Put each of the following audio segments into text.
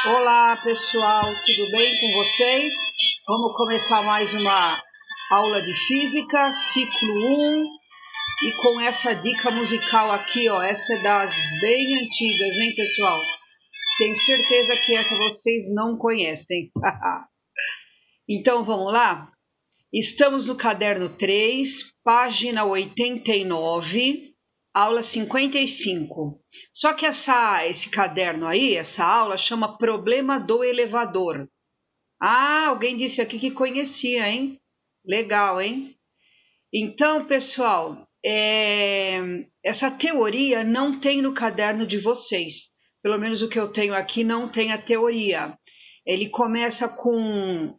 Olá, pessoal, tudo bem com vocês? Vamos começar mais uma aula de física, ciclo 1, e com essa dica musical aqui, ó, essa é das bem antigas, hein, pessoal? Tenho certeza que essa vocês não conhecem. Então, vamos lá? Estamos no caderno 3, página 89, aula 55. Só que esse caderno aí, essa aula, chama Problema do Elevador. Ah, alguém disse aqui que conhecia, hein? Legal, hein? Então, pessoal, essa teoria não tem no caderno de vocês. Pelo menos o que eu tenho aqui não tem a teoria. Ele começa com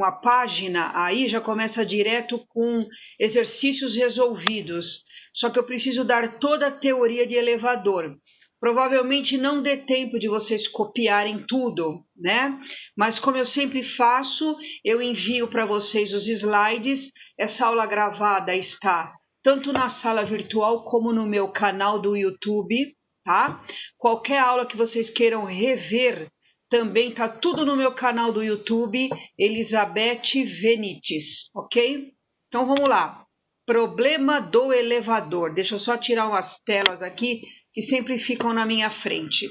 a página, aí já começa direto com exercícios resolvidos. Só que eu preciso dar toda a teoria de elevador. Provavelmente não dê tempo de vocês copiarem tudo, né? Mas como eu sempre faço, eu envio para vocês os slides. Essa aula gravada está tanto na sala virtual como no meu canal do YouTube, tá? Qualquer aula que vocês queiram rever, também tá tudo no meu canal do YouTube, Elizabeth Venites, ok? Então vamos lá. Problema do elevador. Deixa eu só tirar umas telas aqui que sempre ficam na minha frente.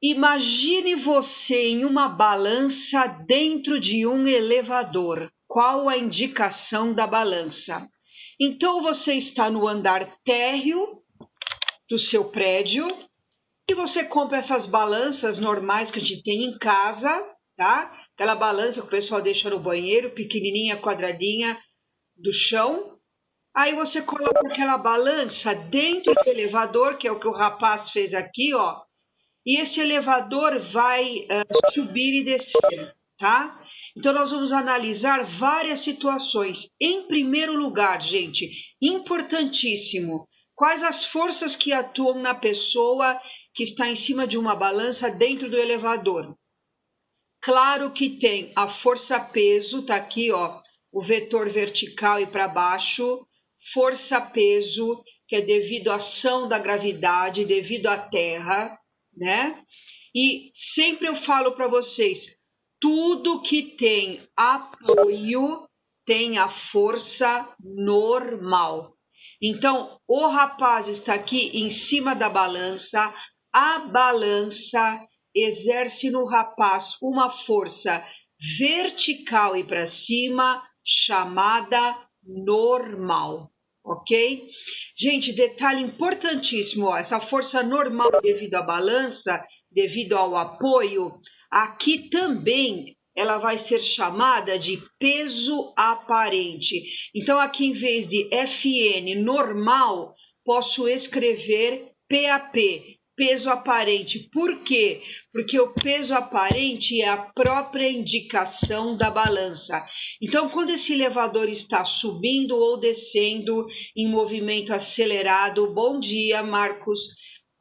Imagine você em uma balança dentro de um elevador. Qual a indicação da balança? Então você está no andar térreo do seu prédio e você compra essas balanças normais que a gente tem em casa, tá? Aquela balança que o pessoal deixa no banheiro, pequenininha, quadradinha, do chão. Aí você coloca aquela balança dentro do elevador, que é o que o rapaz fez aqui, ó. E esse elevador vai subir e descer, tá? Então, nós vamos analisar várias situações. Em primeiro lugar, gente, importantíssimo, quais as forças que atuam na pessoa que está em cima de uma balança dentro do elevador? Claro que tem a força-peso, tá aqui, ó, o vetor vertical e para baixo, força-peso, que é devido à ação da gravidade, devido à Terra, né? E sempre eu falo para vocês, tudo que tem apoio tem a força normal. Então, o rapaz está aqui em cima da balança, a balança exerce no rapaz uma força vertical e para cima, chamada normal, ok? Gente, detalhe importantíssimo, ó, essa força normal devido à balança, devido ao apoio, aqui também ela vai ser chamada de peso aparente. Então, aqui em vez de Fn normal, posso escrever PAP, peso aparente. Por quê? Porque o peso aparente é a própria indicação da balança. Então, quando esse elevador está subindo ou descendo em movimento acelerado, bom dia, Marcos.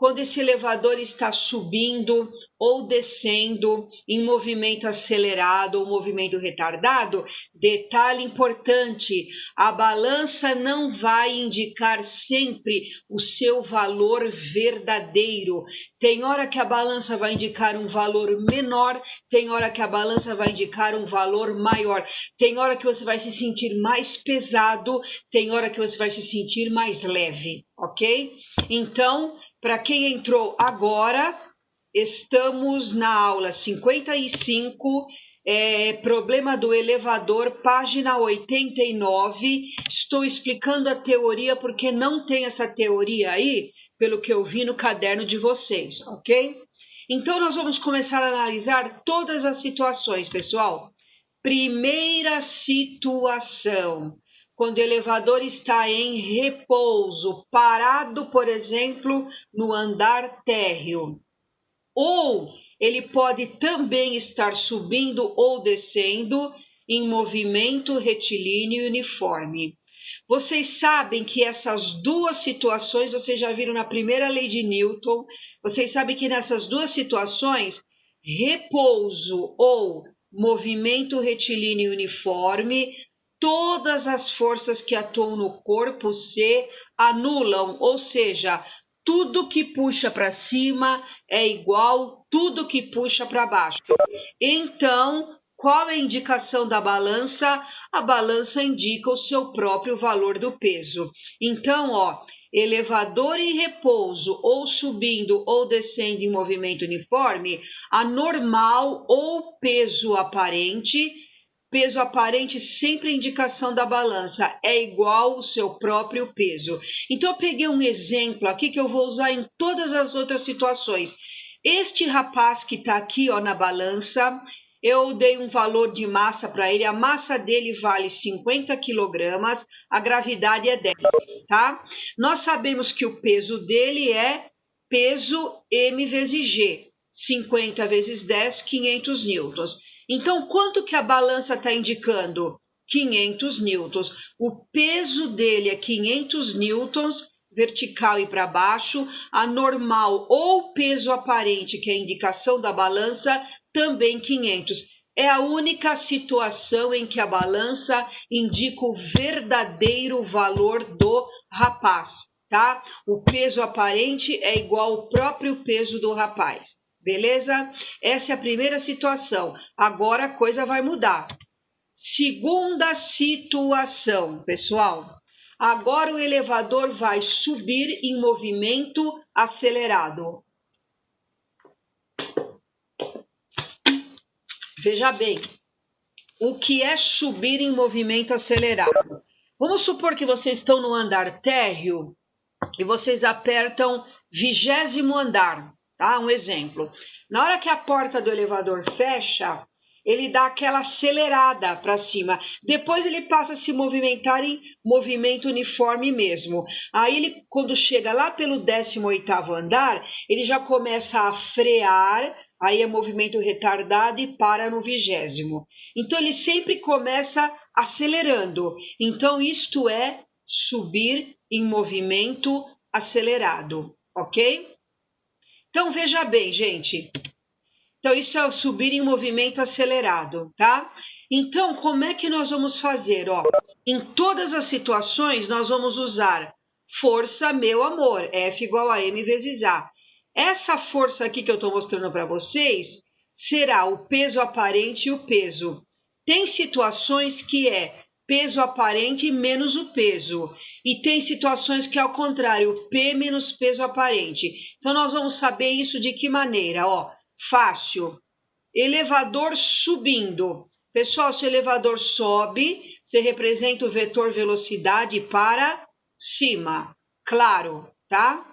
Quando esse elevador está subindo ou descendo em movimento acelerado ou movimento retardado, detalhe importante, a balança não vai indicar sempre o seu valor verdadeiro. Tem hora que a balança vai indicar um valor menor, tem hora que a balança vai indicar um valor maior. Tem hora que você vai se sentir mais pesado, tem hora que você vai se sentir mais leve, ok? Então, para quem entrou agora, estamos na aula 55, problema do elevador, página 89. Estou explicando a teoria porque não tem essa teoria aí, pelo que eu vi no caderno de vocês, ok? Então, nós vamos começar a analisar todas as situações, pessoal. Primeira situação, quando o elevador está em repouso, parado, por exemplo, no andar térreo. Ou ele pode também estar subindo ou descendo em movimento retilíneo uniforme. Vocês sabem que essas duas situações, vocês já viram na primeira lei de Newton, vocês sabem que nessas duas situações, repouso ou movimento retilíneo uniforme, todas as forças que atuam no corpo se anulam, ou seja, tudo que puxa para cima é igual tudo que puxa para baixo. Então, qual é a indicação da balança? A balança indica o seu próprio valor do peso. Então, ó, elevador em repouso, ou subindo ou descendo em movimento uniforme, a normal ou peso aparente sempre é indicação da balança, é igual o seu próprio peso. Então, eu peguei um exemplo aqui que eu vou usar em todas as outras situações. Este rapaz que está aqui, ó, na balança, eu dei um valor de massa para ele, a massa dele vale 50 quilogramas, a gravidade é 10, tá? Nós sabemos que o peso dele é peso M vezes G, 50 vezes 10, 500 newtons. Então, quanto que a balança está indicando? 500 newtons. O peso dele é 500 newtons, vertical e para baixo. A normal ou peso aparente, que é a indicação da balança, também 500. É a única situação em que a balança indica o verdadeiro valor do rapaz, tá? O peso aparente é igual ao próprio peso do rapaz. Beleza? Essa é a primeira situação. Agora a coisa vai mudar. Segunda situação, pessoal. Agora o elevador vai subir em movimento acelerado. Veja bem, o que é subir em movimento acelerado? Vamos supor que vocês estão no andar térreo e vocês apertam 20º andar, tá? Um exemplo. Na hora que a porta do elevador fecha, ele dá aquela acelerada para cima. Depois ele passa a se movimentar em movimento uniforme mesmo. Aí ele, quando chega lá pelo 18º andar, ele já começa a frear, aí é movimento retardado e para no 20º. Então ele sempre começa acelerando. Então isto é subir em movimento acelerado, ok? Então veja bem, gente. Então isso é o subir em movimento acelerado, tá? Então como é que nós vamos fazer? Ó, em todas as situações nós vamos usar força, meu amor, F igual a M vezes A. Essa força aqui que eu estou mostrando para vocês será o peso aparente e o peso. Tem situações que é peso aparente menos o peso. E tem situações que é ao contrário, P menos peso aparente. Então, nós vamos saber isso de que maneira? Ó, fácil. Elevador subindo. Pessoal, se o elevador sobe, você representa o vetor velocidade para cima. Claro, tá?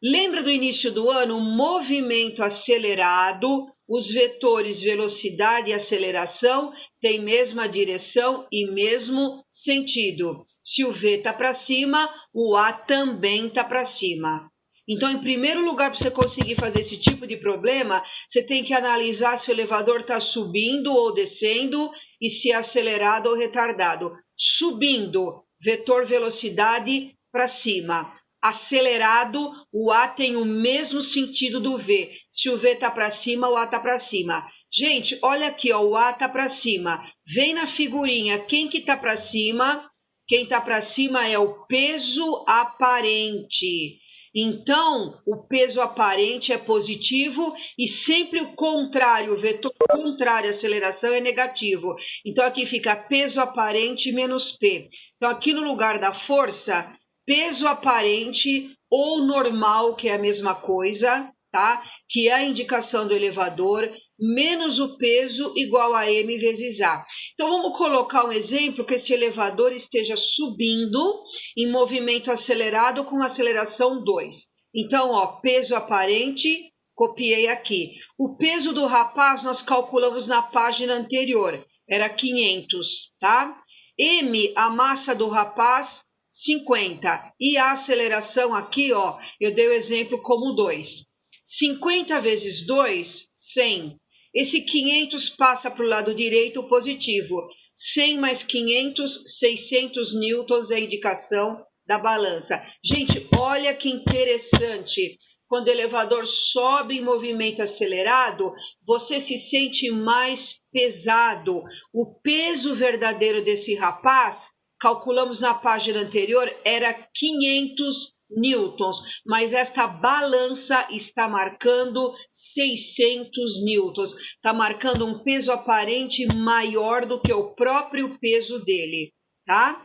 Lembra do início do ano? Movimento acelerado, os vetores velocidade e aceleração têm mesma direção e mesmo sentido. Se o V está para cima, o A também está para cima. Então, em primeiro lugar, para você conseguir fazer esse tipo de problema, você tem que analisar se o elevador está subindo ou descendo e se é acelerado ou retardado. Subindo, vetor velocidade para cima. Acelerado, o A tem o mesmo sentido do V. Se o V está para cima, o A está para cima. Gente, olha aqui, ó, o A está para cima. Vem na figurinha, quem que está para cima? Quem está para cima é o peso aparente. Então, o peso aparente é positivo e sempre o contrário, o vetor contrário à aceleração é negativo. Então, aqui fica peso aparente menos P. Então, aqui no lugar da força, peso aparente ou normal, que é a mesma coisa, tá? Que é a indicação do elevador, menos o peso igual a M vezes A. Então, vamos colocar um exemplo que esse elevador esteja subindo em movimento acelerado com aceleração 2. Então, ó, peso aparente, copiei aqui. O peso do rapaz nós calculamos na página anterior, era 500, tá? M, a massa do rapaz, 50. E a aceleração aqui, ó, eu dei o exemplo como 2. 50 vezes 2, 100. Esse 500 passa para o lado direito positivo. 100 mais 500, 600 newtons é a indicação da balança. Gente, olha que interessante. Quando o elevador sobe em movimento acelerado, você se sente mais pesado. O peso verdadeiro desse rapaz, calculamos na página anterior, era 500 newtons, mas esta balança está marcando 600 newtons, está marcando um peso aparente maior do que o próprio peso dele, tá?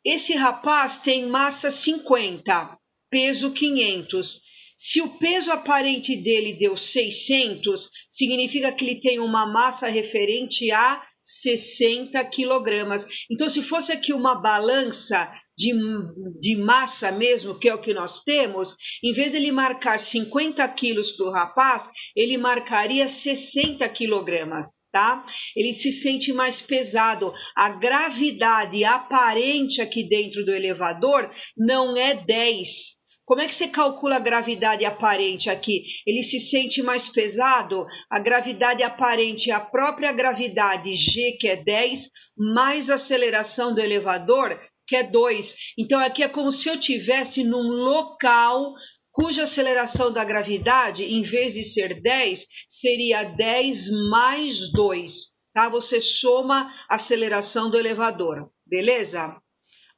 Esse rapaz tem massa 50, peso 500. Se o peso aparente dele deu 600, significa que ele tem uma massa referente a 60 quilogramas. Então, se fosse aqui uma balança de massa mesmo, que é o que nós temos, em vez de ele marcar 50 quilos para o rapaz, ele marcaria 60 quilogramas, tá? Ele se sente mais pesado. A gravidade aparente aqui dentro do elevador não é 10. Como é que você calcula a gravidade aparente aqui? Ele se sente mais pesado? A gravidade aparente é a própria gravidade G, que é 10, mais a aceleração do elevador, que é 2. Então, aqui é como se eu estivesse num local cuja aceleração da gravidade, em vez de ser 10, seria 10 mais 2. Tá? Você soma a aceleração do elevador, beleza?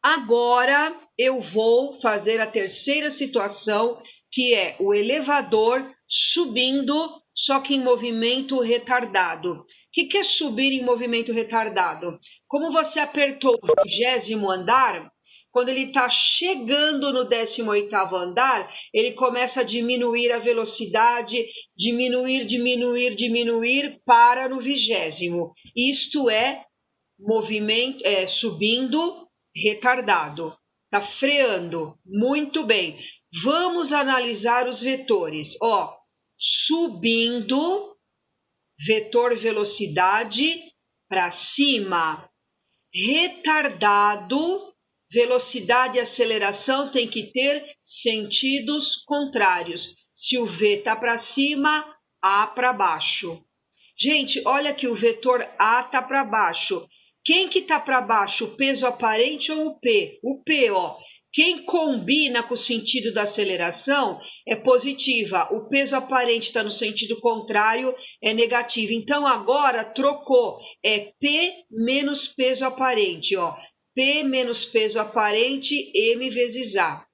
Agora eu vou fazer a terceira situação, que é o elevador subindo, só que em movimento retardado. O que é subir em movimento retardado? Como você apertou o 20º andar, quando ele está chegando no 18º andar, ele começa a diminuir a velocidade, diminuir, para no 20º. Isto é movimento, subindo retardado, está freando. Muito bem. Vamos analisar os vetores. Subindo, vetor velocidade para cima. Retardado, velocidade e aceleração tem que ter sentidos contrários. Se o V está para cima, A para baixo. Gente, olha que o vetor A está para baixo. Quem que está para baixo, o peso aparente ou o P? O P, ó. Quem combina com o sentido da aceleração é positiva. O peso aparente está no sentido contrário, é negativo. Então, agora trocou. É P menos peso aparente, ó. P menos peso aparente, M vezes A.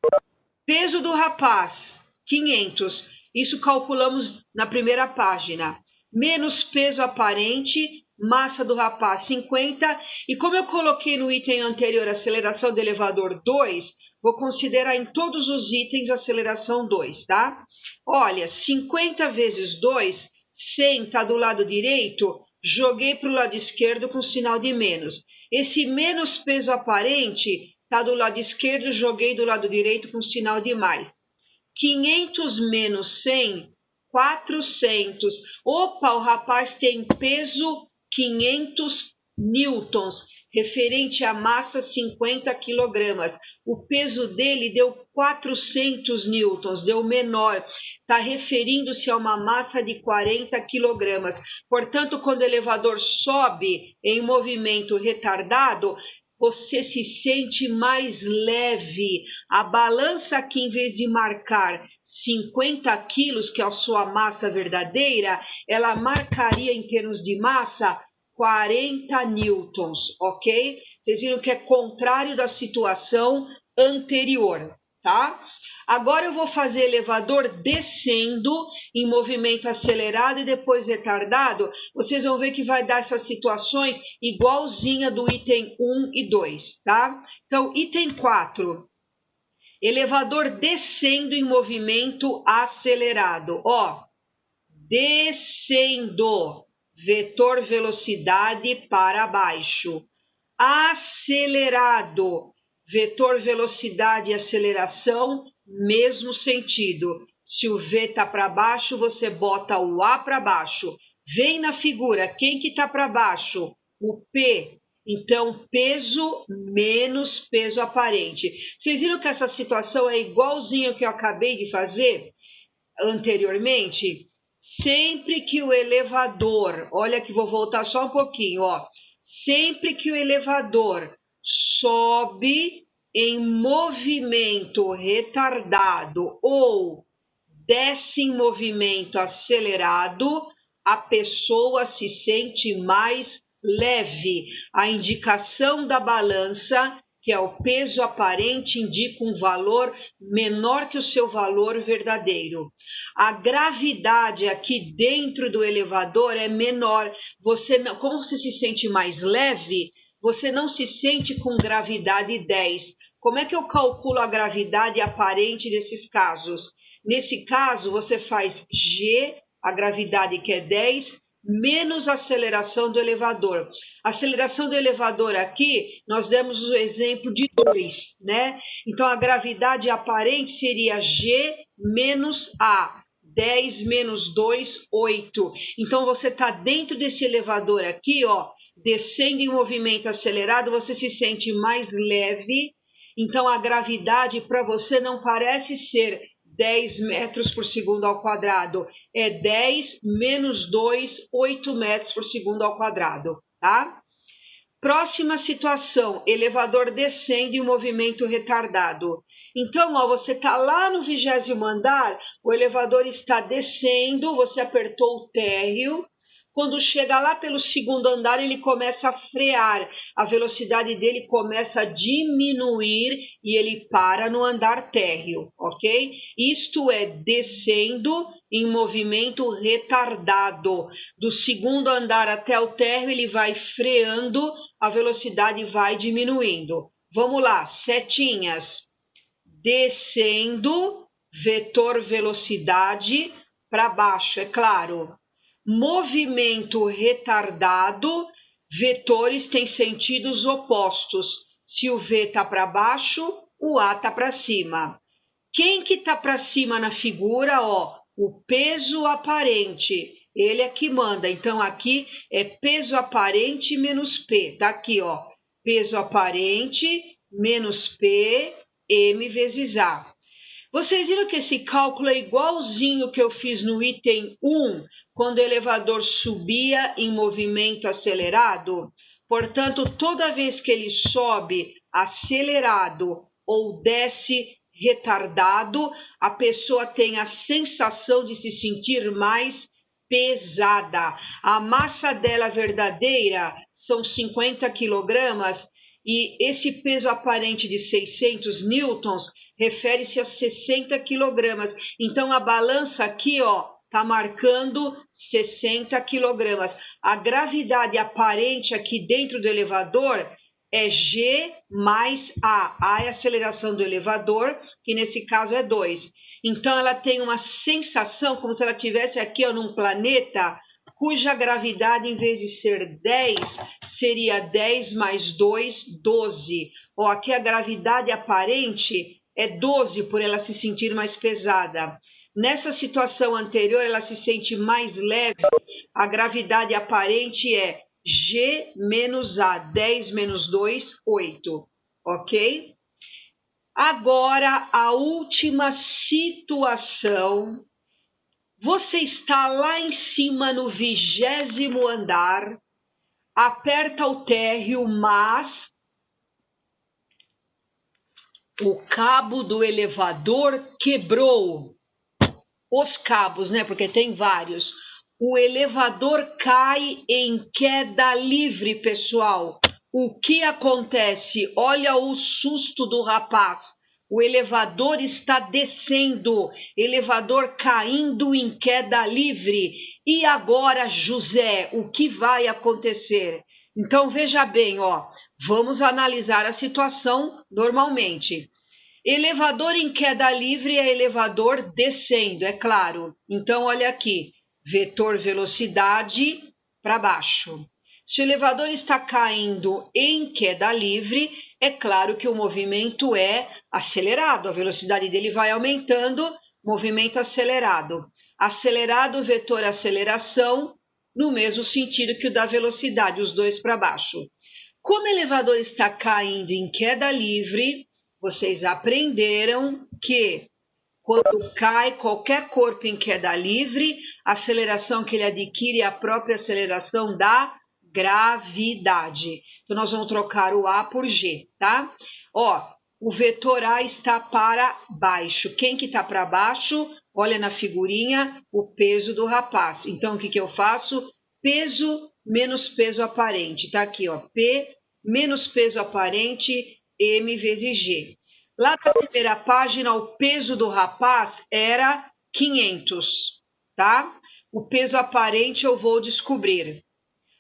Peso do rapaz, 500. Isso calculamos na primeira página. Menos peso aparente, massa do rapaz 50, e como eu coloquei no item anterior aceleração do elevador 2, vou considerar em todos os itens aceleração 2, tá? Olha, 50 vezes 2, 100 está do lado direito, joguei para o lado esquerdo com sinal de menos. Esse menos peso aparente está do lado esquerdo, joguei do lado direito com sinal de mais. 500 menos 100, 400. Opa, o rapaz tem peso 500 newtons, referente à massa 50 quilogramas. O peso dele deu 400 newtons, deu menor. Está referindo-se a uma massa de 40 quilogramas. Portanto, quando o elevador sobe em movimento retardado, você se sente mais leve. A balança aqui, em vez de marcar 50 quilos, que é a sua massa verdadeira, ela marcaria em termos de massa 40 newtons, ok? Vocês viram que é contrário da situação anterior, tá? Agora eu vou fazer elevador descendo em movimento acelerado e depois retardado. Vocês vão ver que vai dar essas situações igualzinha do item 1 e 2, tá? Então, item 4. Elevador descendo em movimento acelerado. Descendo. Vetor velocidade para baixo. Acelerado. Vetor velocidade e aceleração, mesmo sentido. Se o V está para baixo, você bota o A para baixo. Vem na figura, quem que está para baixo? O P. Então, peso menos peso aparente. Vocês viram que essa situação é igualzinha ao que eu acabei de fazer anteriormente? Sempre que o elevador, olha que vou voltar só um pouquinho, sempre que o elevador sobe em movimento retardado ou desce em movimento acelerado, a pessoa se sente mais leve. A indicação da balança que é o peso aparente, indica um valor menor que o seu valor verdadeiro. A gravidade aqui dentro do elevador é menor. Como você se sente mais leve, você não se sente com gravidade 10. Como é que eu calculo a gravidade aparente desses casos? Nesse caso, você faz G, a gravidade que é 10, menos a aceleração do elevador. A aceleração do elevador aqui, nós demos o exemplo de 2, né? Então, a gravidade aparente seria G menos A. 10 menos 2, 8. Então, você está dentro desse elevador aqui, ó, descendo em movimento acelerado, você se sente mais leve. Então, a gravidade para você não parece ser 10 metros por segundo ao quadrado, é 10 menos 2, 8 metros por segundo ao quadrado, tá? Próxima situação, elevador descendo em movimento retardado. Então, ó, você está lá no 20º andar, o elevador está descendo, você apertou o térreo. Quando chega lá pelo 2º andar, ele começa a frear, a velocidade dele começa a diminuir e ele para no andar térreo, ok? Isto é descendo em movimento retardado. Do 2º andar até o térreo, ele vai freando, a velocidade vai diminuindo. Vamos lá, setinhas. Descendo, vetor velocidade para baixo, é claro. Movimento retardado, vetores têm sentidos opostos. Se o V está para baixo, o A está para cima. Quem que está para cima na figura? Ó, o peso aparente. Ele é que manda. Então, aqui é peso aparente menos P. Tá aqui, ó. Peso aparente menos P, M vezes A. Vocês viram que esse cálculo é igualzinho que eu fiz no item 1, quando o elevador subia em movimento acelerado? Portanto, toda vez que ele sobe acelerado ou desce retardado, a pessoa tem a sensação de se sentir mais pesada. A massa dela verdadeira são 50 quilogramas e esse peso aparente de 600 newtons refere-se a 60 quilogramas. Então, a balança aqui, ó, está marcando 60 quilogramas. A gravidade aparente aqui dentro do elevador é G mais A. A é a aceleração do elevador, que nesse caso é 2. Então, ela tem uma sensação como se ela estivesse aqui, ó, num planeta cuja gravidade, em vez de ser 10, seria 10 mais 2, 12. Ó, aqui a gravidade aparente é 12 por ela se sentir mais pesada. Nessa situação anterior, ela se sente mais leve. A gravidade aparente é G menos A, 10 menos 2, 8. Ok? Agora, a última situação. Você está lá em cima no 20º andar, aperta o térreo, mas o cabo do elevador quebrou. Os cabos, né? Porque tem vários. O elevador cai em queda livre, pessoal. O que acontece? Olha o susto do rapaz. O elevador está descendo, elevador caindo em queda livre. E agora, José, o que vai acontecer? Então, veja bem, ó, vamos analisar a situação normalmente. Elevador em queda livre é elevador descendo, é claro. Então, olha aqui, vetor velocidade para baixo. Se o elevador está caindo em queda livre, é claro que o movimento é acelerado, a velocidade dele vai aumentando, movimento acelerado. Acelerado, vetor aceleração, no mesmo sentido que o da velocidade, os dois para baixo. Como o elevador está caindo em queda livre, vocês aprenderam que quando cai qualquer corpo em queda livre, a aceleração que ele adquire é a própria aceleração da gravidade. Então, nós vamos trocar o A por G, tá? Ó, o vetor A está para baixo. Quem que está para baixo? Olha na figurinha, o peso do rapaz. Então, o que eu faço? Peso menos peso aparente. Tá aqui, ó, P menos peso aparente M vezes G. Lá na primeira página, o peso do rapaz era 500, tá? O peso aparente eu vou descobrir.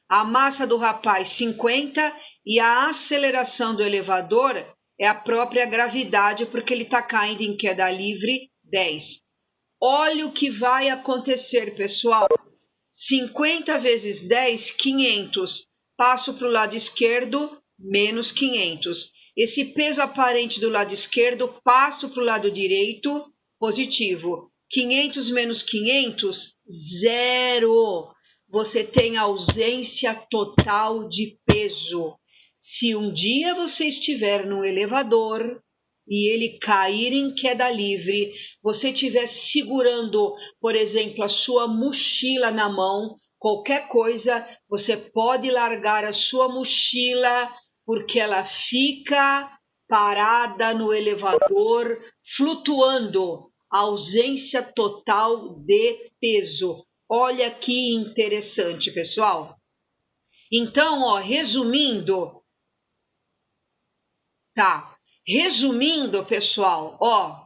A massa do rapaz, 50, e a aceleração do elevador é a própria gravidade, porque ele está caindo em queda livre, 10. Olha o que vai acontecer, pessoal. 50 vezes 10, 500. Passo para o lado esquerdo, menos 500. Esse peso aparente do lado esquerdo, passo para o lado direito, positivo. 500 menos 500, zero. Você tem ausência total de peso. Se um dia você estiver no elevador e ele cair em queda livre, você estiver segurando, por exemplo, a sua mochila na mão, qualquer coisa, você pode largar a sua mochila, porque ela fica parada no elevador, flutuando, ausência total de peso. Olha que interessante, pessoal. Então, ó, resumindo, tá? Resumindo, pessoal, ó,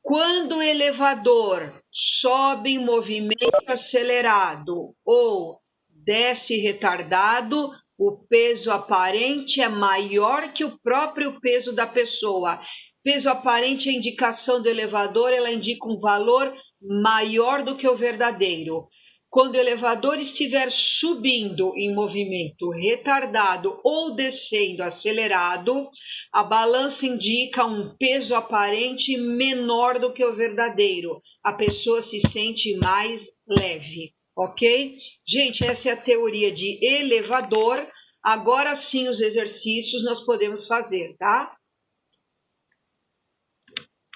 quando o elevador sobe em movimento acelerado ou desce retardado, o peso aparente é maior que o próprio peso da pessoa. Peso aparente é indicação do elevador, ela indica um valor maior do que o verdadeiro. Quando o elevador estiver subindo em movimento retardado ou descendo acelerado, a balança indica um peso aparente menor do que o verdadeiro. A pessoa se sente mais leve, ok? Gente, essa é a teoria de elevador. Agora sim, os exercícios nós podemos fazer, tá?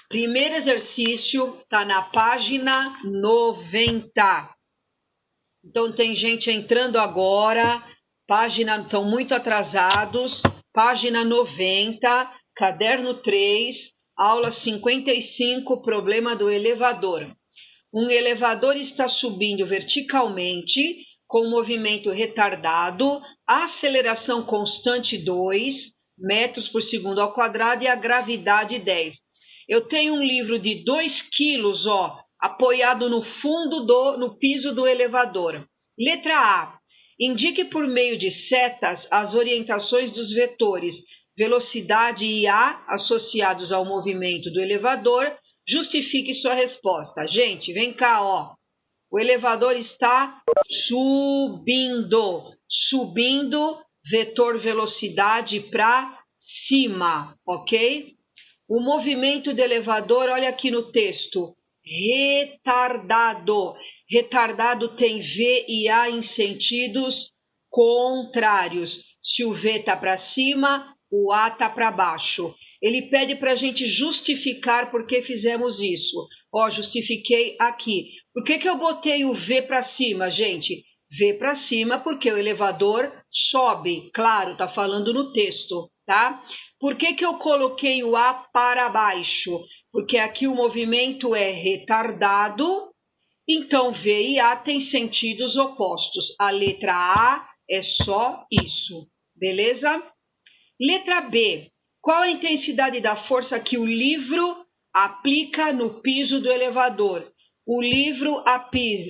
Primeiro exercício está na página 90. Então, tem gente entrando agora, estão muito atrasados, página 90, caderno 3, aula 55, problema do elevador. Um elevador está subindo verticalmente, com movimento retardado, aceleração constante 2 metros por segundo ao quadrado e a gravidade 10. Eu tenho um livro de 2 quilos, ó, apoiado no fundo no piso do elevador. Letra A. Indique por meio de setas as orientações dos vetores velocidade e A associados ao movimento do elevador. Justifique sua resposta. Gente, vem cá, ó. O elevador está subindo. Subindo, vetor velocidade para cima, ok? O movimento do elevador, olha aqui no texto, retardado. Retardado tem V e A em sentidos contrários. Se o V está para cima, o A está para baixo. Ele pede para a gente justificar por que fizemos isso. Ó, justifiquei aqui. Por que eu botei o V para cima, gente? V para cima porque o elevador sobe. Claro, está falando no texto, tá? Por que eu coloquei o A para baixo? Porque aqui o movimento é retardado, então V e A têm sentidos opostos. A letra A é só isso, beleza? Letra B. Qual a intensidade da força que o livro aplica no piso do elevador? O livro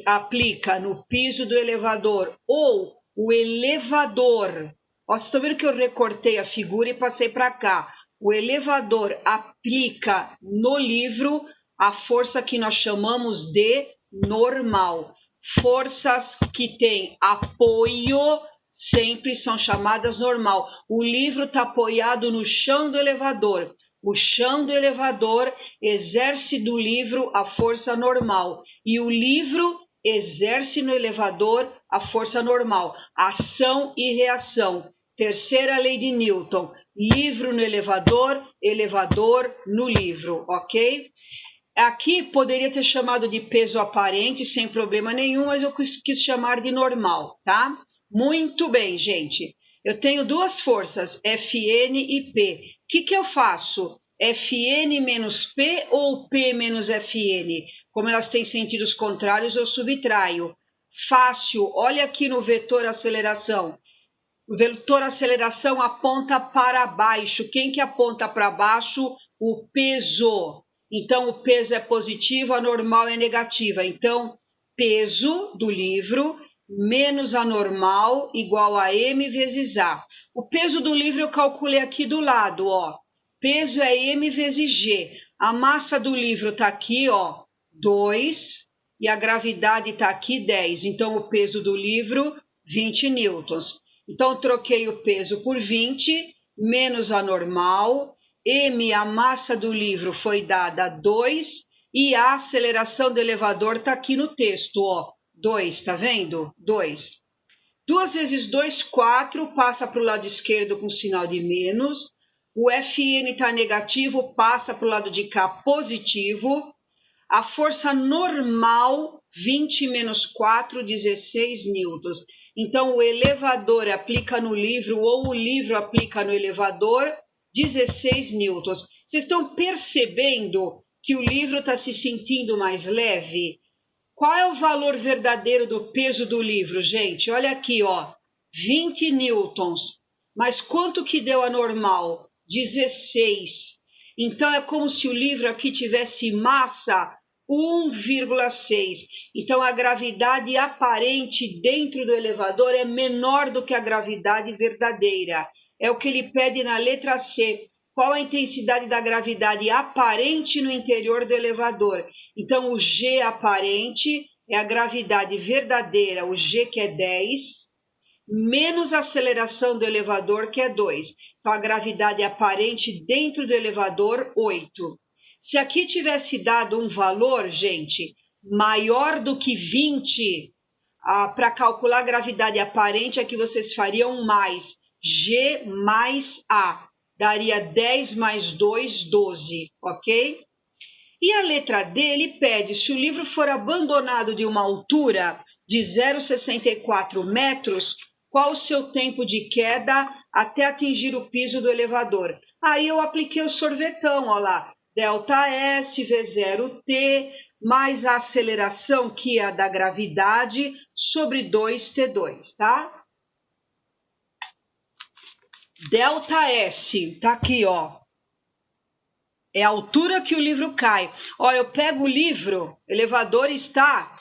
aplica no piso do elevador ou o elevador. Ó, vocês estão vendo que eu recortei a figura e passei para cá. O elevador aplica no livro a força que nós chamamos de normal. Forças que têm apoio sempre são chamadas normal. O livro está apoiado no chão do elevador. O chão do elevador exerce do livro a força normal. E o livro exerce no elevador a força normal. Ação e reação. Terceira lei de Newton. Livro no elevador, elevador no livro, ok? Aqui poderia ter chamado de peso aparente, sem problema nenhum, mas eu quis chamar de normal, tá? Muito bem, gente. Eu tenho duas forças, Fn e P. O que eu faço? Fn menos P ou P menos Fn? Como elas têm sentidos contrários, eu subtraio. Fácil, olha aqui no vetor aceleração. O vetor aceleração aponta para baixo. Quem que aponta para baixo? O peso. Então, o peso é positivo, a normal é negativa. Então, peso do livro menos a normal igual a m vezes a. O peso do livro eu calculei aqui do lado, ó. Peso é m vezes g. A massa do livro está aqui, ó, 2, e a gravidade está aqui, 10. Então, o peso do livro, 20 newtons. Então, troquei o peso por 20, menos a normal. M, a massa do livro, foi dada 2. E a aceleração do elevador está aqui no texto, ó. 2, tá vendo? 2. 2 vezes 2, 4. Passa para o lado esquerdo com sinal de menos. O Fn está negativo, passa para o lado de cá positivo. A força normal, 20 menos 4, 16 newtons. Então, o elevador aplica no livro ou o livro aplica no elevador 16 newtons. Vocês estão percebendo que o livro está se sentindo mais leve? Qual é o valor verdadeiro do peso do livro, gente? Olha aqui, ó, 20 newtons. Mas quanto que deu a normal? 16. Então, é como se o livro aqui tivesse massa 1,6. Então, a gravidade aparente dentro do elevador é menor do que a gravidade verdadeira. É o que ele pede na letra C. Qual a intensidade da gravidade aparente no interior do elevador? Então, o G aparente é a gravidade verdadeira, o G que é 10, menos a aceleração do elevador, que é 2. Então, a gravidade aparente dentro do elevador, 8. Se aqui tivesse dado um valor, gente, maior do que 20, para calcular a gravidade aparente, aqui vocês fariam mais. G mais A. Daria 10 mais 2, 12, ok? E a letra D, ele pede, se o livro for abandonado de uma altura de 0,64 metros, qual o seu tempo de queda até atingir o piso do elevador? Aí eu apliquei o sorvetão, ó lá, ΔS V0T, mais a aceleração, que é a da gravidade, sobre 2T2, tá? ΔS, tá aqui, ó. É a altura que o livro cai. Ó, eu pego o livro, o elevador está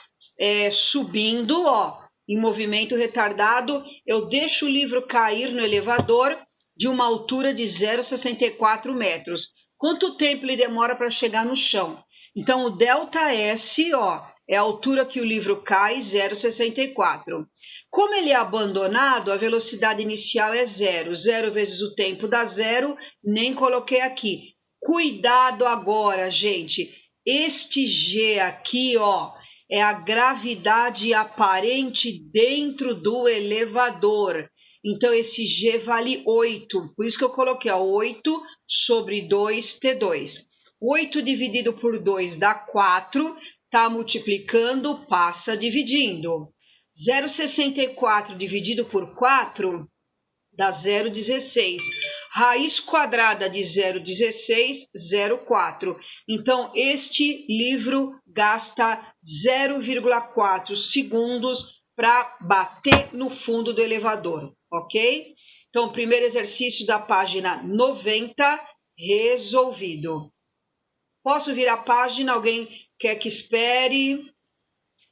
subindo, ó, em movimento retardado. Eu deixo o livro cair no elevador de uma altura de 0,64 metros. Quanto tempo ele demora para chegar no chão? Então, o ΔS, ó, é a altura que o livro cai, 0,64. Como ele é abandonado, a velocidade inicial é 0. 0 vezes o tempo dá 0, nem coloquei aqui. Cuidado agora, gente. Este G aqui, ó, é a gravidade aparente dentro do elevador. Então, esse G vale 8. Por isso que eu coloquei, ó, 8 sobre 2T2. 8 dividido por 2 dá 4. Tá multiplicando, passa dividindo. 0,64 dividido por 4 dá 0,16. Raiz quadrada de 0,16, 0,4. Então, este livro gasta 0,4 segundos para bater no fundo do elevador, ok? Então, primeiro exercício da página 90, resolvido. Posso virar a página? Alguém quer que espere?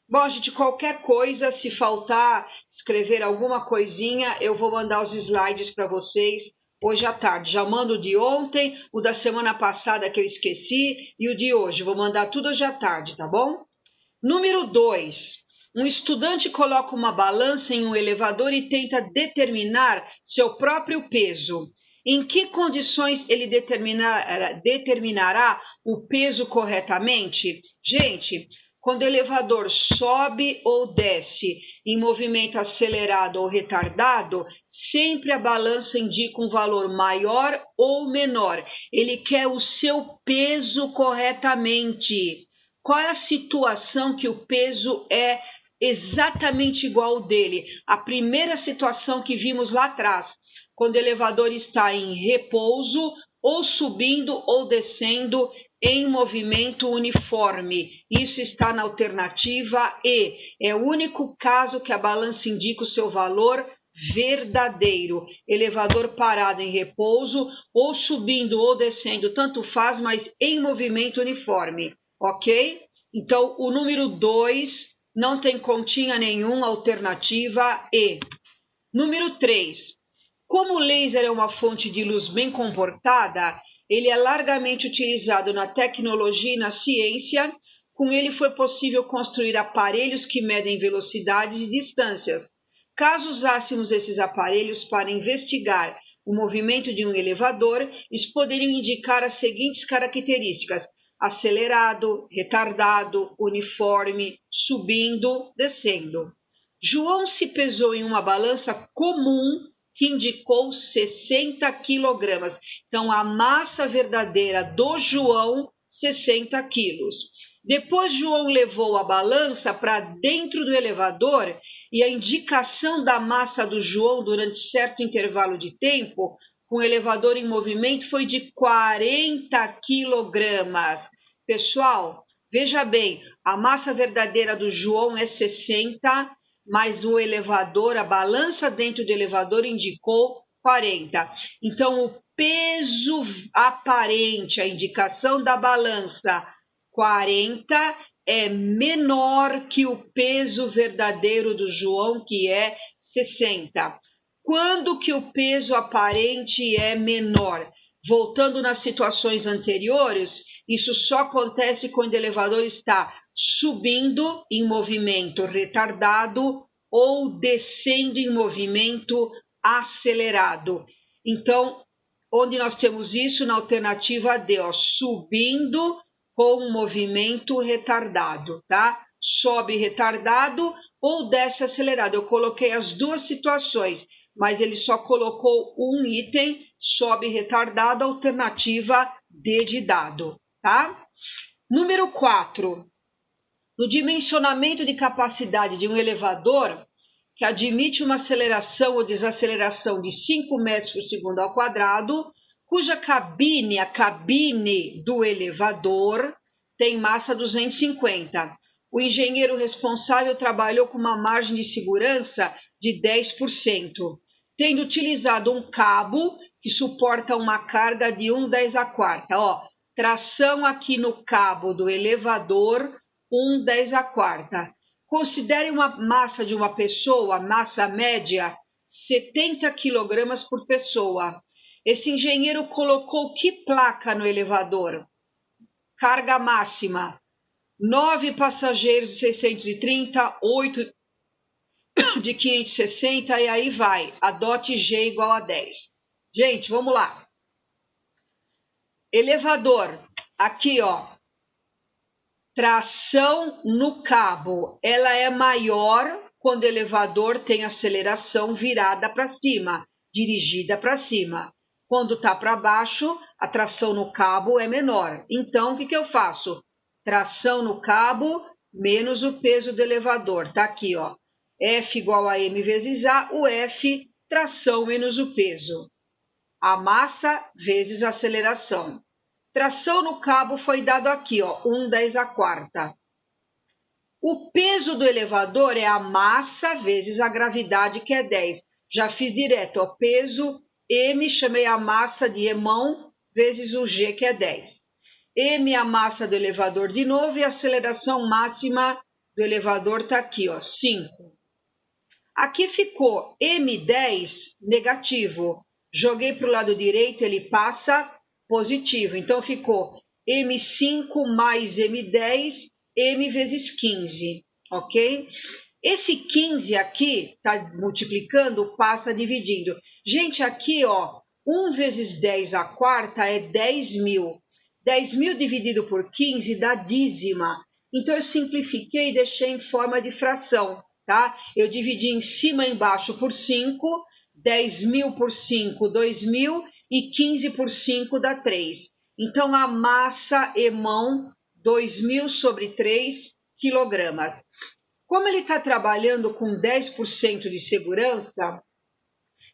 Bom, gente, qualquer coisa, se faltar escrever alguma coisinha, eu vou mandar os slides para vocês hoje à tarde. Já mando o de ontem, o da semana passada que eu esqueci e o de hoje. Vou mandar tudo hoje à tarde, tá bom? Número 2. Um estudante coloca uma balança em um elevador e tenta determinar seu próprio peso. Em que condições ele determinará o peso corretamente? Gente, quando o elevador sobe ou desce em movimento acelerado ou retardado, sempre a balança indica um valor maior ou menor. Ele quer o seu peso corretamente. Qual é a situação que o peso é exatamente igual ao dele? A primeira situação que vimos lá atrás, quando o elevador está em repouso, ou subindo ou descendo em movimento uniforme. Isso está na alternativa E. É o único caso que a balança indica o seu valor verdadeiro. Elevador parado em repouso, ou subindo ou descendo, tanto faz, mas em movimento uniforme, ok? Então, o número 2 não tem continha nenhuma, alternativa E. Número 3. Como o laser é uma fonte de luz bem comportada, ele é largamente utilizado na tecnologia e na ciência. Com ele foi possível construir aparelhos que medem velocidades e distâncias. Caso usássemos esses aparelhos para investigar o movimento de um elevador, eles poderiam indicar as seguintes características: acelerado, retardado, uniforme, subindo, descendo. João se pesou em uma balança comum que indicou 60 quilogramas. Então, a massa verdadeira do João, 60 quilos. Depois, João levou a balança para dentro do elevador e a indicação da massa do João durante certo intervalo de tempo, com o elevador em movimento, foi de 40 quilogramas. Pessoal, veja bem, a massa verdadeira do João é 60, mas o elevador, a balança dentro do elevador indicou 40. Então, o peso aparente, a indicação da balança 40 é menor que o peso verdadeiro do João, que é 60. Quando que o peso aparente é menor? Voltando nas situações anteriores, isso só acontece quando o elevador está subindo em movimento retardado ou descendo em movimento acelerado. Então, onde nós temos isso? Na alternativa D, ó, subindo com movimento retardado, tá? Sobe retardado ou desce acelerado. Eu coloquei as duas situações, mas ele só colocou um item, sobe retardado, alternativa D de dado, tá? Número 4. No dimensionamento de capacidade de um elevador, que admite uma aceleração ou desaceleração de 5 metros por segundo ao quadrado, cuja cabine, a cabine do elevador, tem massa 250. O engenheiro responsável trabalhou com uma margem de segurança de 10%, tendo utilizado um cabo que suporta uma carga de 1/10 a quarta. Ó, tração aqui no cabo do elevador, 1/10 a quarta. Considere uma massa de uma pessoa, massa média, 70 kg por pessoa. Esse engenheiro colocou que placa no elevador? Carga máxima, 9 passageiros de 630, 8 de 560 e aí vai. Adote G igual a 10. Gente, vamos lá. Elevador, aqui ó, tração no cabo, ela é maior quando o elevador tem aceleração virada para cima, dirigida para cima. Quando está para baixo, a tração no cabo é menor. Então, o que eu faço? Tração no cabo menos o peso do elevador. Está aqui, ó. F igual a M vezes A, o F, tração menos o peso. A massa vezes a aceleração. Tração no cabo foi dado aqui, ó, 1/10 a quarta. O peso do elevador é a massa vezes a gravidade, que é 10. Já fiz direto, ó, peso M, chamei a massa de Emão, vezes o G, que é 10. M é a massa do elevador de novo e a aceleração máxima do elevador está aqui, ó, 5. Aqui ficou M10 negativo. Joguei para o lado direito, ele passa positivo. Então, ficou M5 mais M10, M vezes 15, ok? Esse 15 aqui, está multiplicando, passa dividindo. Gente, aqui, ó, 1 vezes 10 a quarta é 10.000. 10.000 dividido por 15 dá dízima. Então, eu simplifiquei e deixei em forma de fração, tá? Eu dividi em cima e embaixo por 5, 10.000 por 5, 2.000 e 15 por 5 dá 3. Então, a massa Emão, 2.000 sobre 3 quilogramas. Como ele está trabalhando com 10% de segurança,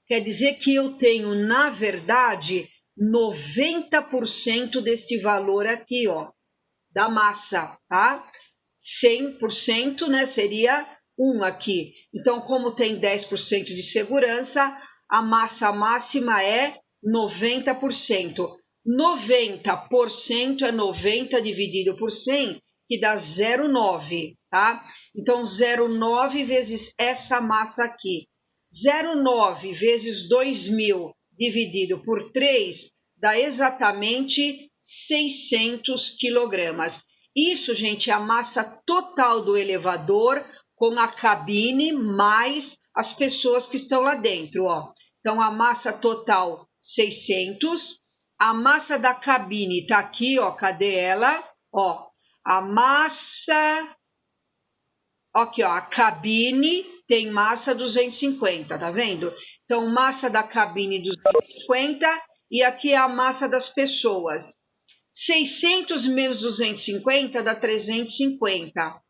quer dizer que eu tenho, na verdade, 90% deste valor aqui, ó, da massa, tá? 100%, né, seria 1 aqui. Então, como tem 10% de segurança, a massa máxima é 90%. 90% é 90 dividido por 100, que dá 0,9, tá? Então, 0,9 vezes essa massa aqui. 0,9 vezes 2.000 dividido por 3 dá exatamente 600 quilogramas. Isso, gente, é a massa total do elevador com a cabine mais as pessoas que estão lá dentro, ó. Então, a massa total 600, a massa da cabine tá aqui, ó, cadê ela? Ó, a massa, aqui, ó, a cabine tem massa 250, tá vendo? Então, massa da cabine 250 e aqui é a massa das pessoas. 600 menos 250 dá 350.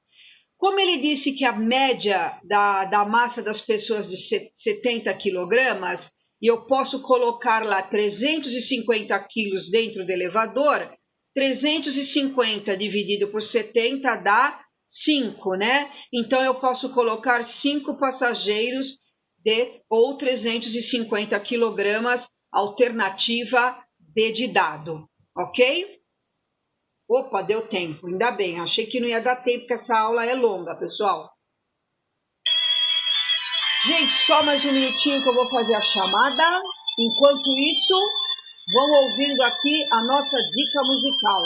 Como ele disse que a média da massa das pessoas de 70 quilogramas, e eu posso colocar lá 350 quilos dentro do elevador, 350 dividido por 70 dá 5, né? Então, eu posso colocar 5 passageiros ou 350 quilogramas, alternativa D de dado, ok? Opa, deu tempo, ainda bem. Achei que não ia dar tempo, porque essa aula é longa, pessoal. Gente, só mais um minutinho que eu vou fazer a chamada. Enquanto isso, vão ouvindo aqui a nossa dica musical.